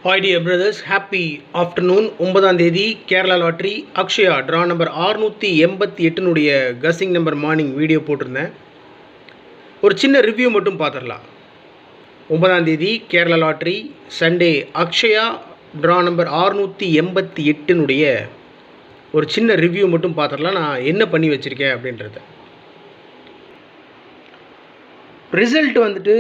Hi dear brothers, happy afternoon. 9ஆம் தேதி Kerala lottery Akshaya draw number 688 guessing number morning video போட்டிருந்தேன். ஒரு சின்ன ரிவ்யூ மட்டும் பார்த்துடலாம். 9ஆம் தேதி Kerala lottery Sunday Akshaya draw number 688 ஒரு சின்ன ரிவ்யூ மட்டும் பார்த்துடலாம். நான் என்ன பண்ணி வச்சுருக்கேன் அப்படின்றத. ரிசல்ட் வந்துட்டு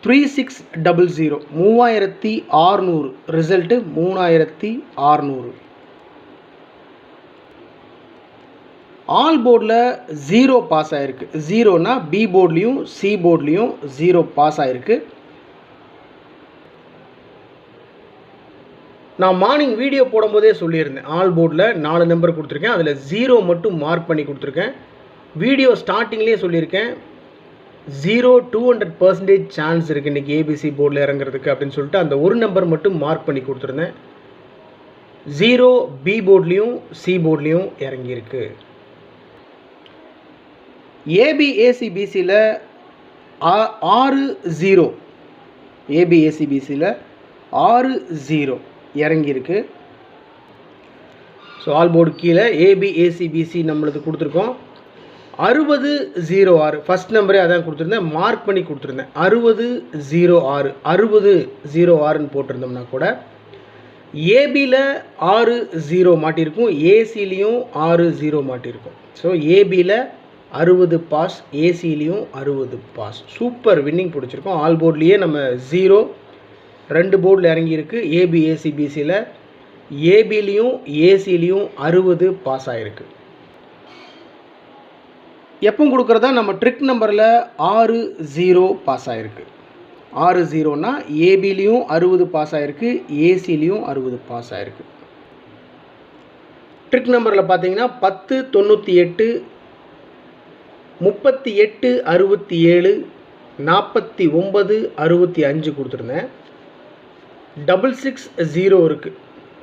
3600 3600 ரிசல்ட்டு 3600. ஆல் போர்டில் 0 பாஸ் ஆகிருக்கு. 0னா பி போர்ட்லேயும் சி போர்ட்லேயும் 0 பாஸ் ஆகிருக்கு. நான் மார்னிங் வீடியோ போடும்போதே சொல்லியிருந்தேன், ஆல் போர்டில் 4 நம்பர் கொடுத்துருக்கேன், அதில் 0 மட்டும் மார்க் பண்ணி கொடுத்துருக்கேன். வீடியோ ஸ்டார்டிங்லேயே சொல்லியிருக்கேன், 200% சான்ஸ் இருக்குது இன்றைக்கி ஏபிசி போர்டில் இறங்குறதுக்கு அப்படின்னு சொல்லிட்டு அந்த ஒரு நம்பர் மட்டும் மார்க் பண்ணி கொடுத்துருந்தேன். 0 பி போர்ட்லேயும் சி போர்ட்லேயும் இறங்கியிருக்கு. ஏபிஏசிபிசியில் 60 ஏபிஏசிபிசியில் 60 இறங்கியிருக்கு. ஸோ ஆல் போர்டு கீழே ஏபிஏசிபிசி நம்மளுக்கு கொடுத்துருக்கோம். 6006 ஃபஸ்ட் நம்பரே அதான் கொடுத்துருந்தேன், மார்க் பண்ணி கொடுத்துருந்தேன். 6006 6006ன்னு போட்டிருந்தோம்னா கூட ஏபியில் 60 மாட்டியிருக்கும், ஏசிலையும் 60 மாட்டியிருக்கும். ஸோ ஏபியில் 60 பாஸ், ஏசிலையும் 60 பாஸ். சூப்பர் வின்னிங் பிடிச்சிருக்கோம். ஆல் போர்ட்லேயே நம்ம 0 2 போர்டில் இறங்கியிருக்கு. ஏபிஏசிபிசியில் ஏபிலையும் ஏசிலையும் 60 பாஸ் ஆகிருக்கு. எப்போ கொடுக்குறதா நம்ம ட்ரிக் நம்பரில் 60 பாஸ் ஆகிருக்கு. 60னா ஏபிலையும் 60 பாஸ் ஆகிருக்கு, ஏசிலையும் 60 பாஸ் ஆகிருக்கு. ட்ரிக் நம்பரில் பார்த்தீங்கன்னா 10 98 38 67 49 65 கொடுத்துருந்தேன். 660 இருக்குது.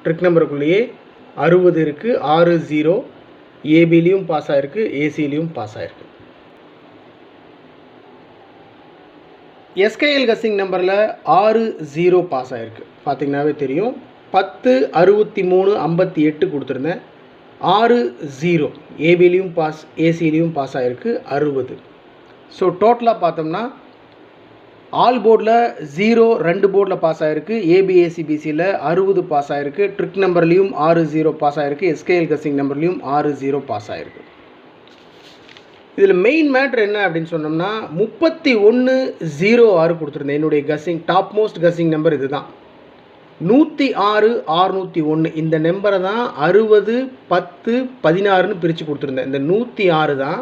ட்ரிக் நம்பருக்குள்ளேயே 60 இருக்குது. 60 ஏபிலையும் பாஸ் ஆகிருக்கு, ஏசிலையும் பாஸ் ஆகிருக்கு. எஸ்கேஎல் கஸ்ஸிங் நம்பரில் 60 பாஸ் ஆகிருக்கு. பார்த்தீங்கன்னாவே தெரியும். 10 63 58 கொடுத்துருந்தேன். 60 ஏபிலையும் பாஸ், ஏசிலையும் பாஸ் ஆகிருக்கு 60. ஸோ டோட்டலாக பார்த்தோம்னா ஆல் போர்டில் 0 2 போர்டில் பாஸ் ஆகிருக்கு, ஏபிஏசிபிசியில் 60 பாஸ் ஆகிருக்கு, ட்ரிக் நம்பர்லேயும் 60 பாஸ் ஆகிருக்கு, எஸ்கேஎல் கஸ்ஸிங் நம்பர்லேயும் 60 பாஸ் ஆகிருக்கு. இதில் மெயின் மேட்ரு என்ன அப்படின்னு சொன்னோம்னா 3106 கொடுத்துருந்தேன். என்னுடைய guessing top most guessing number இது தான். 106 601 இந்த நம்பரை தான் 60 10 16ன்னு பிரித்து கொடுத்துருந்தேன். இந்த 106 தான்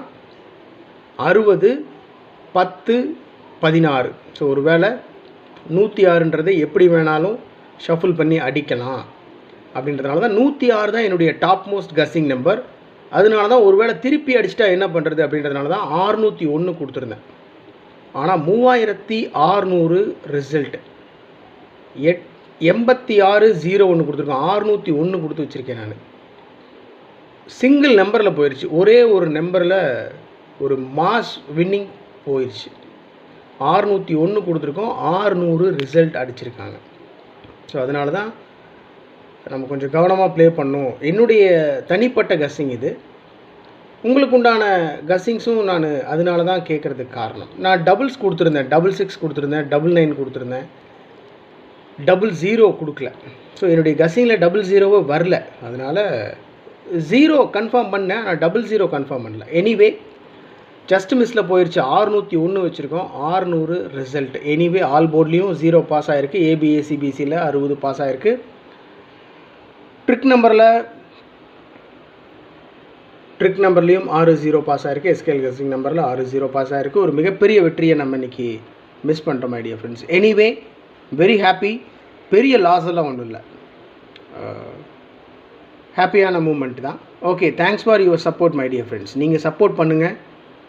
60 10 16. ஸோ ஒரு வேளை 106ன்றதை எப்படி வேணாலும் ஷஃபிள் பண்ணி அடிக்கலாம் அப்படின்றதுனால தான் 106 தான் என்னுடைய டாப் மோஸ்ட் கஸ்ஸிங் நம்பர். அதனால தான் ஒரு வேளை திருப்பி அடிச்சிட்டா என்ன பண்ணுறது அப்படின்றதுனால தான் 601 கொடுத்துருந்தேன். ஆனால் 3600 ரிசல்ட் 8601 கொடுத்துருக்கேன். 601 கொடுத்து வச்சுருக்கேன் நான். சிங்கிள் நம்பரில் போயிடுச்சு. ஒரே ஒரு நம்பரில் ஒரு மாஸ் வின்னிங் போயிடுச்சு. 601 கொடுத்துருக்கோம், 600 ரிசல்ட் அடிச்சிருக்காங்க. ஸோ அதனால தான் நம்ம கொஞ்சம் கவனமாக ப்ளே பண்ணோம். என்னுடைய தனிப்பட்ட கஸ்ஸிங் இது. உங்களுக்கு உண்டான கஸ்ஸிங்ஸும் நான் அதனால தான் கேட்குறதுக்கு காரணம். நான் டபுள்ஸ் கொடுத்துருந்தேன், 66 கொடுத்துருந்தேன், 99 கொடுத்துருந்தேன், 00 கொடுக்கல. ஸோ என்னுடைய கஸ்ஸிங்கில் 00 வரல. அதனால் 0 கன்ஃபார்ம் பண்ணேன், நான் 00 கன்ஃபார்ம் பண்ணல. எனிவே ஜஸ்ட் மிஸ்ஸில் போயிடுச்சு. 601 வச்சுருக்கோம், 600 ரிசல்ட். எனிவே ஆல் போர்ட்லேயும் 0 பாஸ் ஆகிருக்கு, ஏபிஏசிபிசியில் 60 பாஸ் ஆகிருக்கு. ட்ரிக் நம்பர்லேயும் 60 பாஸ் ஆகிருக்கு, எஸ்கேஎல் கஸ்ஸிங் நம்பரில் 60 பாஸ் ஆகிருக்கு. ஒரு மிகப்பெரிய வெற்றியை நம்ம இன்றைக்கி மிஸ் பண்ணுறோம் my dear friends. Anyway very happy. பெரிய லாஸ் எல்லாம் ஒன்றும் இல்லை, ஹாப்பியான மூமெண்ட் தான். Okay, thanks for your support my dear friends. நீங்கள் சப்போர்ட் பண்ணுங்கள்,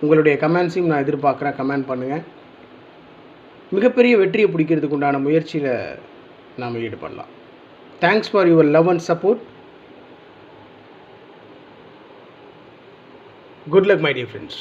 உங்களுடைய கமெண்ட்ஸையும் நான் எதிர்பார்க்குறேன். கமெண்ட் பண்ணுங்கள். மிகப்பெரிய வெற்றியை பிடிக்கிறதுக்கு உண்டான முயற்சியில் நாம் ஈடுபடலாம். Thanks for your love and support. Good luck my dear friends.